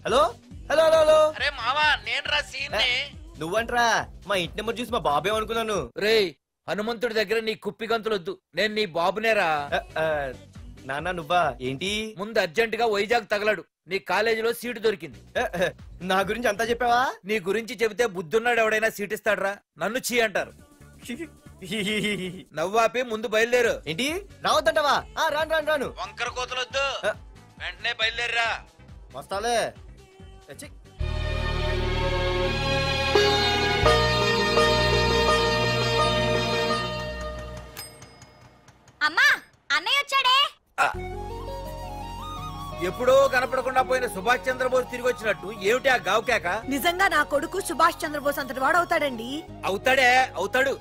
Hello hello hello hello. అరే మావా నేను రా సీన్ నువ్వంట్రా మా ఇంటి నెంబర్ చూసి మా బాబే అనుకున్నాను. రే హనుమంతుడి దగ్గర నీ కుప్పి గంతులొద్దు, నేను నీ బాబునేరా. నాన్న నువ్వా ఏంటి? ముందు అర్జెంట్ గా వైజాగ్ తగలడు, నీ కాలేజీలో సీటు దొరికింది. నా గురించి అంతా చెప్పావా? నీ గురించి చెబితే బుద్ధున్నాడు ఎవడైనా సీట్ ఇస్తాడ్రా, నన్ను చీ అంటారు. నవ్వాపి ముందు బయలుదేరు. ఏంటి రావద్దంటావా? రాను రాను రాను. వంకర కోతలొద్దు, వెంటనే బయలుదేరరా. వస్తాలే. అమ్మా అన్నయ్య వచ్చాడే. ఎప్పుడో కనపడకుండా పోయిన సుభాష్ చంద్రబోస్ తిరిగి వచ్చినట్టు ఏమిటి ఆ గావుకేక? నిజంగా నా కొడుకు సుభాష్ చంద్రబోస్ అంతటి వాడు అవుతాడండి. అవుతాడే అవుతాడు,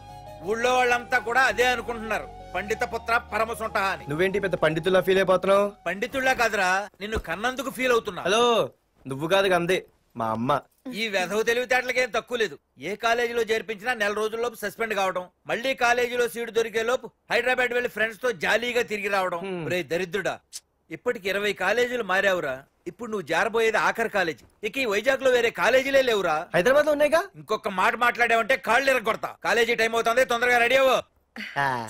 ఊళ్ళో వాళ్ళంతా కూడా అదే అనుకుంటున్నారు. పండిత పుత్ర పరమ సొంట అని. నువ్వేంటి పెద్ద పండితుల్లా ఫీల్ అయిపోతున్నావు? పండితుళ్ళ కాదురా, నిన్ను కన్నందుకు ఫీల్ అవుతున్నా. హలో నువ్వు కాదు అందే మా అమ్మ. ఈ వెధవ తెలివితేటలకేం తక్కువ లేదు. ఏ కాలేజీలో చేర్పించినా నెల రోజుల్లోపు సస్పెండ్ కావడం, మళ్ళీ కాలేజీలో సీటు దొరికే లోపు హైదరాబాద్ వెళ్లి ఫ్రెండ్స్ తో జాలీగా తిరిగి రావడం. రే దరిద్రుడా, ఇప్పటికి 20 కాలేజీలు మారావురా. ఇప్పుడు నువ్వు జారబోయేది ఆఖరి కాలేజీ. ఇక ఈ వైజాగ్ లో వేరే కాలేజీలే లేవురా. హైదరాబాద్ లో ఉన్నాయిగా. ఇంకొక మాట మాట్లాడావంటే కాళ్ళు ఎరగొడతా. కాలేజీ టైం అవుతుంది, తొందరగా రెడీ అవ్వు.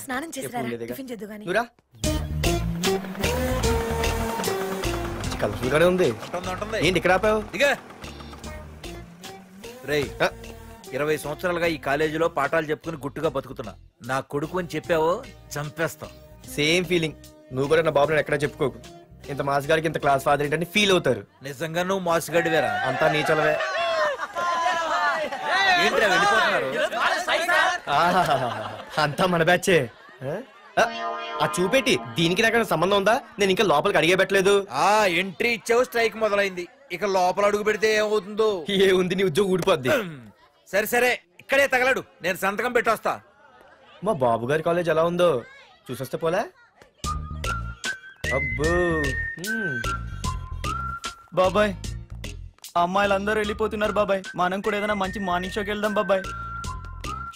స్నానం చేసిరా, టిఫిన్ చేద్దు గాని. కలర్ఫుల్ గానే ఉంది. ఏంటి ఇక్కడ ఆపావు? దిగా. రేయ్ 20 సంవత్సరాలుగా ఈ కాలేజీలో పాఠాలు చెప్పుకుని గుట్టుగా బతుకుతున్నా. నా కొడుకు అని చెప్పావో చంపేస్తాం. Same feeling. నువ్వు కూడా నా బాబు ఎక్కడ చెప్పుకోకు. ఇంత మాస్ గారికి ఇంత క్లాస్ ఫాదర్ ఏంటని ఫీల్ అవుతారు. నిజంగా నువ్వు మాసుగడివేరా? అంతా నీచలవే. ఏంట్రా వెళ్ళిపోతున్నారు? అంతా మన బ్యాచే. ఆ చూపెట్టి దీనికి నాకు సంబంధం ఉందా? నేను ఇంకా లోపలికి అడిగే పెట్టలేదు. ఎంట్రీ ఇచ్చావు, స్ట్రైక్ మొదలైంది. ఇక లోపల అడుగు పెడితే ఏమవుతుందో? ఏముంది, నీ ఉద్యోగం ఊడిపోద్ది. సరే సరే, ఇక్కడే తగలడు, నేను సంతకం పెట్టొస్తా. మా బాబు గారి కాలేజ్ ఎలా ఉందో చూసొస్తే పోలే. అబ్బో బాబాయ్, అమ్మాయిలందరూ వెళ్ళిపోతున్నారు బాబాయ్. మనం కూడా ఏదైనా మంచి మార్నింగ్ షోకి వెళ్దాం బాబాయ్.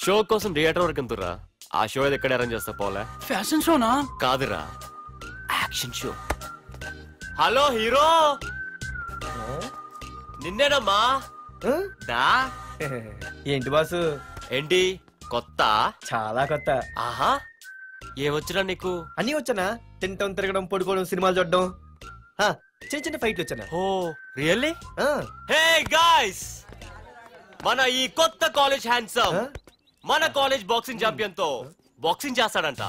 షో కోసం థియేటర్ వరకు ఎంతురా? ఆ షో ఏది ఎక్కడ అరేంజ్ చేస్తా పోలే? ఫ్యాషన్ షోనా? కాదురా, యాక్షన్ షో. హలో హీరో, నిన్నేనమ్మా. దా. ఏంటి బాసు? ఏంటి కొత్త? చాలా కొత్త. ఆహా, ఏమొచ్చినా నీకు? అన్నీ వచ్చానా? తింటం, తిరగడం, పడుకోవడం, సినిమాలు చూడడం, చిన్న చిన్న ఫైట్లు వచ్చానా. ఓ రియల్లీ? హే గాయ్స్, మన ఈ కొత్త కాలేజ్ హ్యాండ్సమ్ మన కాలేజ్ బాక్సింగ్ ఛాంపియన్ తో బాక్సింగ్ చేస్తాడంట.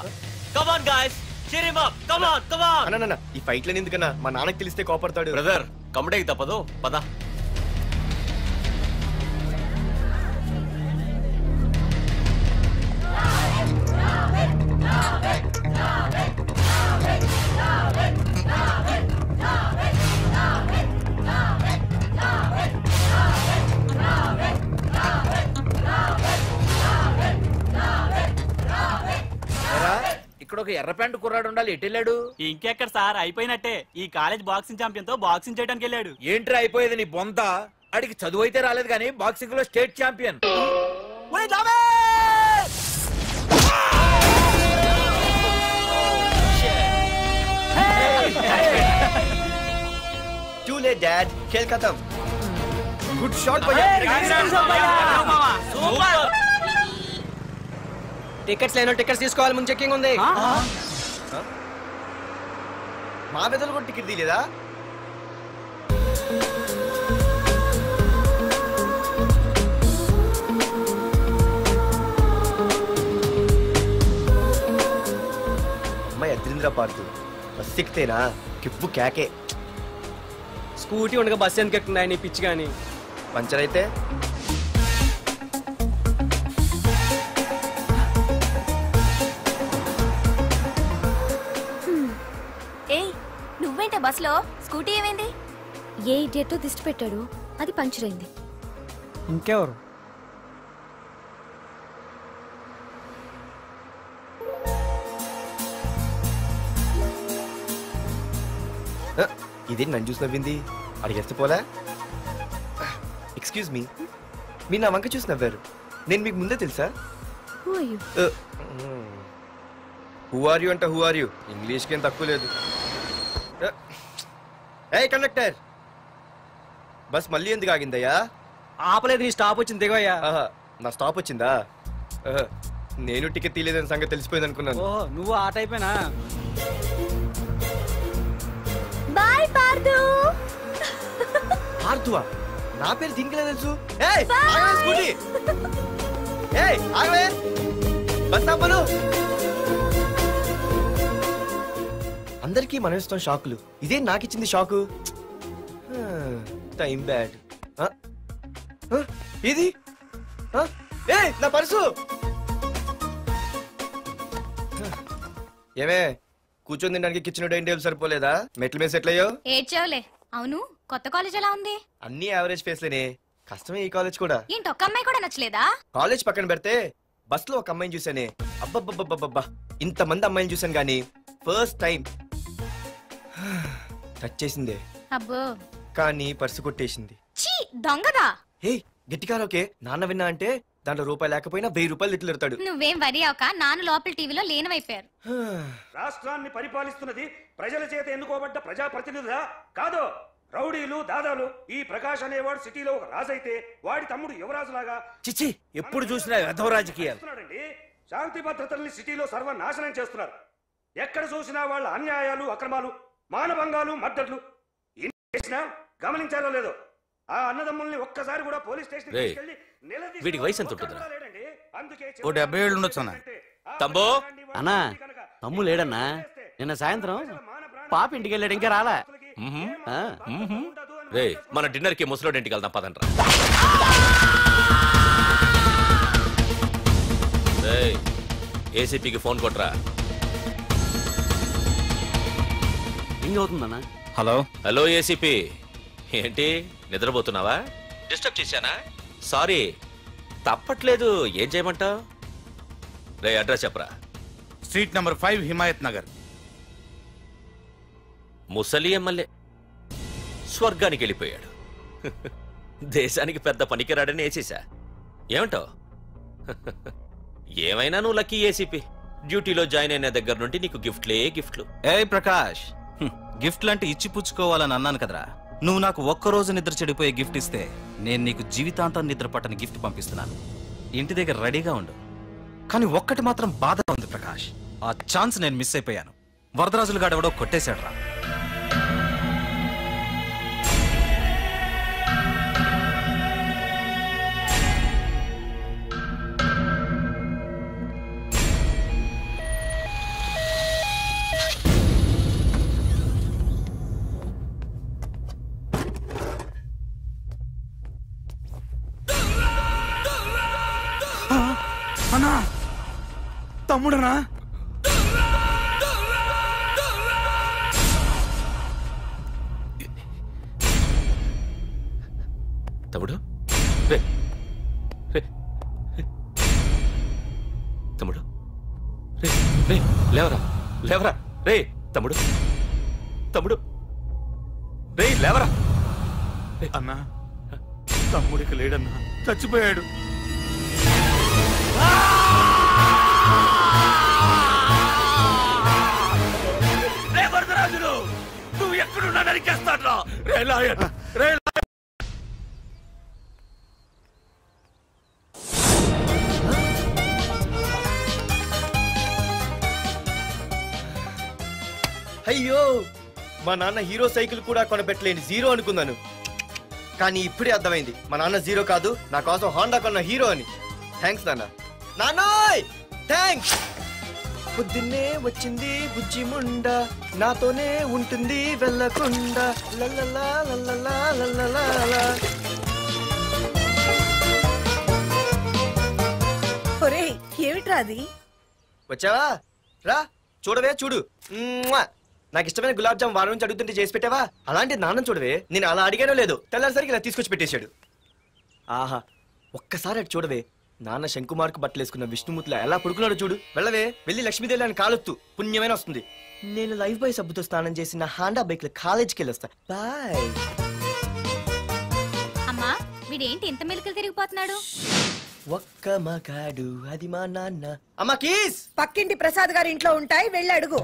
Come on guys, cheer him up. Come on come on. అన్న ఈ ఫైట్లని ఎందుకన్నా? మా నాన్నకి తెలిస్తే కోపడతాడు. బ్రదర్ కమడేకి తప్పదు, పద. ఇక్కడ ఒక ఎర్ర ప్యాంటు కుర్రాడు ఉండాలి, ఎటు వెళ్ళాడు? ఇంకెక్కడ సార్, అయిపోయినట్టే. ఈ కాలేజ్ బాక్సింగ్ ఛాంపియన్ తో బాక్సింగ్ చేయడానికి వెళ్ళాడు. ఏంట్రా అయిపోయేది నీ బొంత? అడిగి చదువు అయితే రాలేదు కానీ బాక్సింగ్ లో state champion. Too late, Dad. खेल खत्म. Good shot, भैया. టికెట్స్ లేనో టికెట్స్ తీసుకోవాలి, ముందు చెక్కింగ్ ఉంది. మా పెద్దలు కూడా టికెట్ తీయలేదా? అమ్మాయి అద్రింద్ర పార్తు బస్ ఎక్కితేనా కిప్పు కేకే. స్కూటీ ఉండగా బస్సు ఎందుకు ఎక్కుతున్నాయి నీ పిచ్చి గాని? పంచర్ అయితే నువ్వేంటే బస్సులో? స్కూటీ ఏమైంది? ఏ ఇడియట్తో దిష్టి పెట్టాడు, అది పంచర్ అయింది. ఇంకెవరు? ఇదే నన్ను చూసి నవ్వింది, అడిగేస్తే పోలే. ఎక్స్క్యూజ్ మీ, మీరు నా వంక చూసి నవ్వారు. నేను మీకు ముందే తెలుసా? హూ ఆర్ యూ అంటే హూ ఆర్ యూ, ఇంగ్లీష్కి ఏం తక్కువ లేదు. ఏ కండక్టర్, బస్ మళ్ళీ ఎందుకు ఆగిందయ్యా? ఆపలేదు, నీ స్టాప్ వచ్చింది దిగోయ్యా. ఆహా, నా స్టాప్ వచ్చిందా? ఆహా, నేను టికెట్ తీయలేదని సంగతి తెలిసిపోయింది అనుకున్నాను. ఓహో, నువ్వు ఆ టైపేనా? బాయ్ పార్దు. ఆర్తువా? నా పేరు దీనికి తెలుసు. ఏయ్, ఆగవే స్కూటీ. ఏయ్, ఆగవే. బస్ ఆపను. అందరికీ మనం ఇస్తాం షాకులు, ఇదే నాకిచ్చింది షాకు. Time bad. ఇది ఏయ్, నా పర్సు. ఏమే, కూర్చొని తినడానికి కిచెన్ డైనింగ్ టేబుల్ సరిపోలేదా? మెట్ల మీద సెట్ అయ్యో. ఏడ్చావులే. అవును, కొత్త కాలేజ్ ఎలా ఉంది? అన్ని యావరేజ్ ఫేస్లేనే. కష్టమే ఈ కాలేజ్ కూడా. ఏంటి, ఒక్క అమ్మాయి కూడా నచ్చలేదా? కాలేజ్ పక్కన పెడితే బస్ లో ఒక అమ్మాయిని చూసానే, అబ్బబ్బబ్బబ్బబ్బా, ఇంతమంది అమ్మాయిని చూసాను గానీ ఫస్ట్ టైం టచ్ చేసిందే. అబ్బో, కానీ పర్సు కొట్టేసింది. చీ దొంగదా. హే, గట్టిగా ఓకే. నాన్న విన్నా అంటే దాంట్లో రూపాయి లేకపోయినా 1000 రూపాయలు ఇట్లెడతాడు. నువ్వేం వరి అవక, నాన్న లోపల టీవీలో లేనవైపోయారు. రాష్ట్రాన్ని పరిపాలిస్తున్నది ప్రజల చేత ఎన్నుకోబడ్డ ప్రజాప్రతినిధులా కాదు, రౌడీలు దాదాలు. ఈ ప్రకాష్ అనేవాడు సిటీలో ఒక రాజైతే వాడి తమ్ముడు యువరాజులాగా చిచ్చి, ఎప్పుడు చూసినా వెధవ రాజకీయాలు. శాంతి భద్రతల్ని సిటీలో సర్వనాశనం చేస్తున్నారు. ఎక్కడ చూసినా వాళ్ళ అన్యాయాలు, అక్రమాలు, మానభంగాలు, మద్దతులు. చేసినా గమనించారో లేదో, ఆ అన్నదమ్ముల్ని ఒక్కసారి కూడా పోలీస్ స్టేషన్ వీడికి వయసు ఎంత ఉంటుందిరా? ఓ 70 ఏళ్ళు ఉండొచ్చు అన్న. తమ్ముడు అన్నా, తమ్ము లేడన్నా. నిన్న సాయంత్రం పాప ఇంటికి వెళ్ళాడు, ఇంకా రాలా. రే, మన డిన్నర్ కి ముసలోడి ఇంటికి వెళ్దాం పదండ్రా. ఏసీపీకి ఫోన్ కొట్రా. రింగ్ అవుతుందన్నా. హలో హలో ఏసీపీ, ఏంటి నిద్రపోతున్నావా? డిస్టర్బ్ చేశానా? సారీ, తప్పట్లేదు. ఏం చేయమంటావు? రే, అడ్రస్ చెప్పరా. Street number 5 Himayat Nagar. ముసలి ఎమ్మెల్యే స్వర్గానికి వెళ్ళిపోయాడు. దేశానికి పెద్ద పనికిరాడని వేసేసా. ఏమంటావు? ఏమైనా నువ్వు లక్కీ ఏసీపీ. డ్యూటీలో జాయిన్ అయిన దగ్గర నుండి నీకు గిఫ్ట్లే గిఫ్ట్లు. ఏ ప్రకాష్, గిఫ్ట్ లాంటి ఇచ్చి పుచ్చుకోవాలని అన్నాను కదరా. నువ్వు నాకు ఒక్కరోజు నిద్ర చెడిపోయే గిఫ్ట్ ఇస్తే నేను నీకు జీవితాంతం నిద్ర పట్టని గిఫ్ట్ పంపిస్తున్నాను. ఇంటి దగ్గర రెడీగా ఉండు. కానీ ఒక్కటి మాత్రం బాధగా ఉంది ప్రకాష్, ఆ ఛాన్స్ నేను మిస్ అయిపోయాను. వరదరాజులు గాడెవడో కొట్టేశాడు రా. అన్నా, తమ్ముడనా? తమ్ముడు, రే రే తమ్ముడు, రే రే లేవరా లేవరా. రే తమ్ముడు, తమ్ముడు, రే లేవరా. అన్నా, తమ్ముడికి లేడన్నా, చచ్చిపోయాడు. వరదరాజులు, నువ్వు ఎక్కడున్నా నరికేస్తాడ్రా. రే లాయర్, రే అయ్యో, మా నాన్న హీరో సైకిల్ కూడా కొనబెట్టలేని జీరో అనుకున్నాను. కానీ ఇప్పుడే అర్థమైంది, మా నాన్న జీరో కాదు, నా కోసం హోండా కొన్న హీరో అని. థ్యాంక్స్ నాన్న. నాన్నోయ్ థ్యాంక్స్. పొద్దున్నే వచ్చింది బుజ్జి ముండ, నాతోనే ఉంటుంది వెళ్ళకుండా. లల్లలా లల్లలా లల్లలా. ఒరేయ్, ఏమిట్రా అది? వచ్చావా? రా చూడవే, చూడు. నాకు ఇష్టమైన గులాబ్ జామ్ వారం నుంచి అడుగుతుంటే చేసి పెట్టావా? అలాంటి నాన్న చూడవే, నేను అలా అడిగానో లేదు, తెల్లారిసరికి ఇలా తీసుకొచ్చి పెట్టేశాడు. ఆహా, ఒక్కసారి అటు చూడవే, నాన్న శంకుమార్కు బట్టలేసుకున్న విష్ణుమూర్తిలా ఎలా పడుకున్నాడు చూడు. వెళ్ళవే, వెళ్ళి లక్ష్మీదేవి అని కాలొత్తు, పుణ్యమైన వస్తుంది. నేను లైఫ్ బాయ్ సబ్బుతో స్నానం చేసి నా హాండా బైక్ లో కాలేజీకి వెళ్ళొస్తా. బాయ్. అమ్మా, వీడేంటి ఇంత మెలికలు తిరిగిపోతున్నాడు? ఒక్క మగాడు అది మా నాన్న. అమ్మా కీస్ పక్కింటి ప్రసాద్ గారి ఇంట్లో ఉంటాయి, వెళ్ళి అడుగు.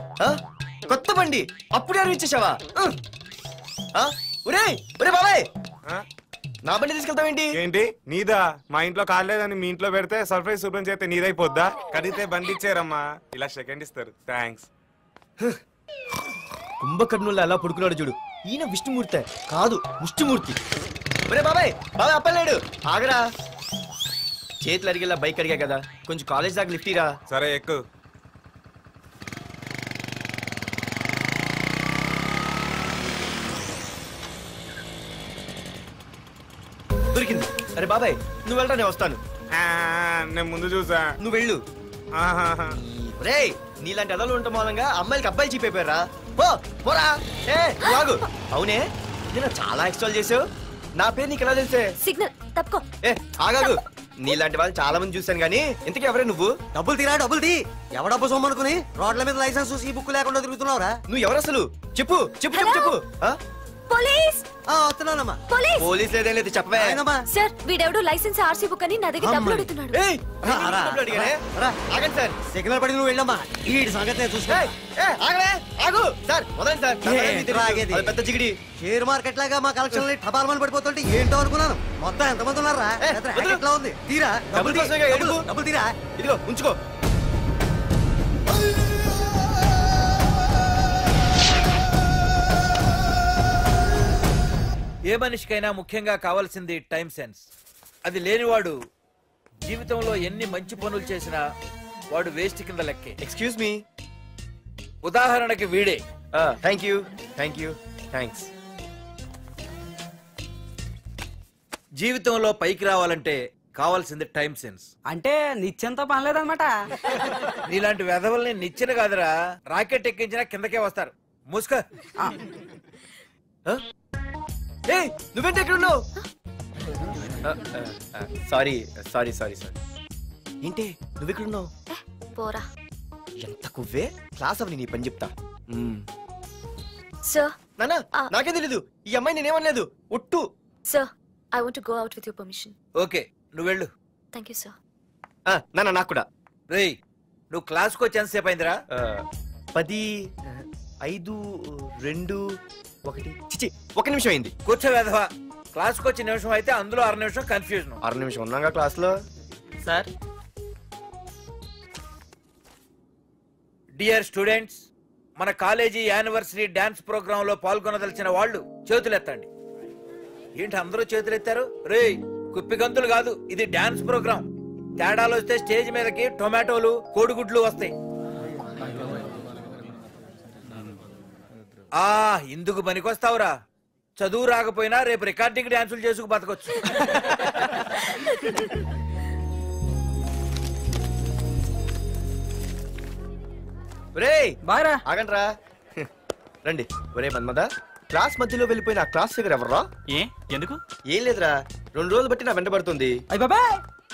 కొత్త బండి అప్పుడే అరివిచ్చేసావా? ఒరే ఒరే బాబాయ్, నా బండి తీసుకెళ్తావేంటి? ఏంటి నీదా? మా ఇంట్లో కాలేదని మీ ఇంట్లో పెడితే సర్ప్రైజ్ శుభ్రం చేస్తే నీదైపోద్దా? కడిగితే బండి ఇచ్చారమ్మా, ఇలా సెకండ్ ఇస్తారు. థ్యాంక్స్. కుంభకర్ణుల్లో అలా పడుకున్నాడు చూడు, ఈయన విష్ణుమూర్తి కాదు ముష్టిమూర్తి. ఒరే బాబాయ్, బాబాయ్ అప్పలేడు, ఆగరా. చేతులు అడిగేలా బైక్ అడిగా కదా, కొంచెం కాలేజ్ దాకా లిఫ్ట్ ఇరా. సరే ఎక్కు. దొరికింది. అరే బాబాయ్ నువ్వు వెళ్ళరా, నేను వస్తాను. నేను ముందు చూసా. నువ్వు వెళ్ళు. రే నీలాంటి అదలు ఉండటం మూలంగా అమ్మాయిలకి అబ్బాయిలు చీప్ అయిపోయారా? పోరా. ఏ ఆగు. అవునే నేను చాలా ఎక్స్ట్రాల్ చేసావు, నా పేరు నీకు ఎలా తెలిసే? సిగ్నల్ తప్పుకో. ఏ ఆగాగు. నీలాంటి వాళ్ళు చాలా మంది చూశాను గానీ ఇంతకీ ఎవరే నువ్వు? డబ్బులు తీరా, డబ్బులు తీ. ఎవడ డబ్బు సొమ్మనుకుని రోడ్ల మీద లైసెన్స్ చూసి బుక్ లేకుండా తిరుగుతున్నావురా? నువ్వు ఎవరు అసలు? చెప్పు చెప్పు చెప్పు చెప్పు. పోలీస్. వస్తున్నానమ్మా. పోలీస్ లేదేం లేదు, చెప్పవే. సార్ వీడెవడో లైసెన్స్ ఆర్సీ బుక్ అని నా దగ్గర డబ్బులు అడుగుతున్నాడు. ఆగండి సార్. సిగ్నల్ పడి నువ్వు వెళ్ళమ్మా, ఈ సంగతి చూసుకో. ఆగు సార్, వదండి సార్. పెద్ద జిగిడి. షేర్ మార్కెట్ లాగా మా కలెక్షన్ టపాల్మని పడిపోతుంటే ఏంటో అనుకున్నాను. మొత్తం ఎంతమంది ఉన్నారా? ఎట్లా ఉంది? తీరా డబ్బులు తీరా. ఇదిగో ఉంచుకో. ఏ మనిషికైనా ముఖ్యంగా కావాల్సింది టైం సెన్స్. అది లేనివాడు జీవితంలో ఎన్ని మంచి పనులు చేసినా వాడు వేస్ట్ కింద లెక్కే. Excuse me. ఉదాహరణకి వీడే. Thank you thank you thanks. జీవితంలో పైకి రావాలంటే కావాల్సింది టైం సెన్స్. అంటే నిత్యంతో పనిలేదన్నమాట. నీలాంటి వెధవల్ని నిచ్చెన కాదురా, రాకెట్ ఎక్కించినా కిందకే వస్తారు. మూసుక. నువ్వేంటి ఎక్కడ ఉన్నావు? Sorry sorry sorry sorry. ఏంటి నువ్వు ఇక్కడ ఉన్నావు? పోరా. ఎంత కువ్వే. క్లాస్ అవని నీ పని చెప్తా. సార్ నానా నాకేం తెలీదు, ఈ అమ్మాయి నేనేమనలేదు, ఒట్టు. Sir I want to go out with your permission. Okay నువ్వు వెళ్ళు. Thank you sir. నానా నాకు కూడా. రేయ్ నువ్వు క్లాస్కి వచ్చి ఎంతసేపు అయిందిరా? 10, 5, 2, 1 చిచి 1 నిమిషం అయింది. కూర్చో వెధవా. క్లాస్కి వచ్చి నిమిషం అయితే అందులో 6 నిమిషం కన్ఫ్యూజన్. 6 నిమిషం ఉన్నాగా క్లాస్ లో. సార్ డియర్ స్టూడెంట్స్, మన కాలేజీ యానివర్సరీ డాన్స్ ప్రోగ్రామ్ లో పాల్గొనదలిచిన వాళ్ళు చేతులెత్తండి. ఏంటి అందరూ చేతులెత్తారు? రేయ్ కుప్పి గంతులు కాదు, ఇది డాన్స్ ప్రోగ్రామ్. తేడాలు వస్తే స్టేజ్ మీదకి టొమాటోలు కోడిగుడ్లు వస్తాయి. ఇందుకు పనికొస్తావురా. చదువు రాకపోయినా రేపు రికార్డింగ్ డాన్సులు చేసుకు బతకొచ్చు. ఆగండ్రా రండి. ఒరే మన్మద, క్లాస్ మధ్యలో వెళ్ళిపోయిన ఆ క్లాస్ ఫిగర్ ఎవర్రా? ఎందుకు? ఏం లేదురా, 2 రోజులు బట్టి నా వెంట పడుతుంది.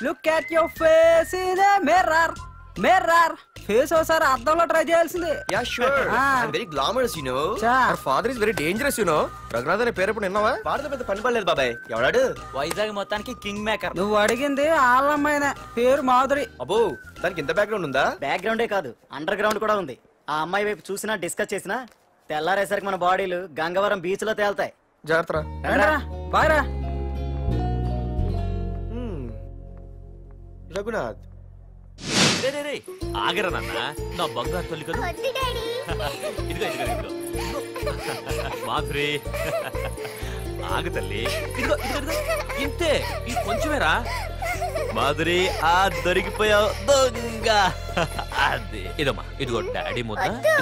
Look at your face in a mirror. Mirror face ఒకసారి అద్దంలో ట్రై చేయాల్సిందే. Yeah sure. I am very glamorous you know. Our father is very dangerous you know. Raghunath అనే పేరు ఎప్పుడు విన్నావా? వాడితో పెద్ద పని పడలేదు బాబాయ్. ఎవడాడు? వైజాగ్ మొత్తానికి కింగ్ మేకర్. నువ్వు అడిగింది ఆళ్ళమ్మాయిన పేరు మాధురి. అబ్బో దానికి ఇంత బ్యాక్గ్రౌండ్ ఉందా? బ్యాక్గ్రౌండే కాదు, అండర్ గ్రౌండ్ కూడా ఉంది. ఆ అమ్మాయి వైపు చూసినా డిస్కస్ చేసినా తెల్లారేసరికి మన బాడీలు గంగవరం బీచ్ లో తేల్తాయి. జాగ్రత్త. బాయ్రా. రఘునాథ్ ఆగరా నాన్న, నా బంగారు తల్లి కదా. ఇదిగో ఇదిగో ఇదిగో మాధురి, ఆగు తల్లి. ఇదిగో ఇదిగో ఇంతే, ఇది కొంచెమేరా. మాధురి దొరికిపోయావు దొంగ. అది ఇదమ్మా, ఇదిగో డాడీ ముద్ద. ఇదిగో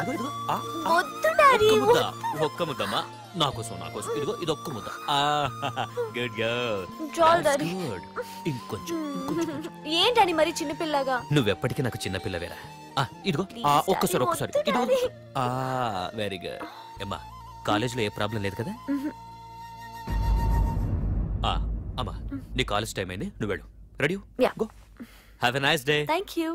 ఇదిగో ఒక్క ముద్దమ్మా, నా కోసం నా కోసం. ఇదిగో ఇది ఒక్క ముద్ద. Good girl. గుడ్. ఇంకొంచెం. ఏంటని మరి చిన్నపిల్లగా? నువ్వెప్పటికీ నాకు చిన్న పిల్లవేరా. ఇదిగో ఒక్కసారి ఇదిగో. Very good. అమ్మా కాలేజీలో ఏ ప్రాబ్లం లేదు కదా? అమ్మా నీ కాలేజ్ టైం అయింది, నువ్వు వెళ్ళు. Ready go. Have a nice day. Thank you.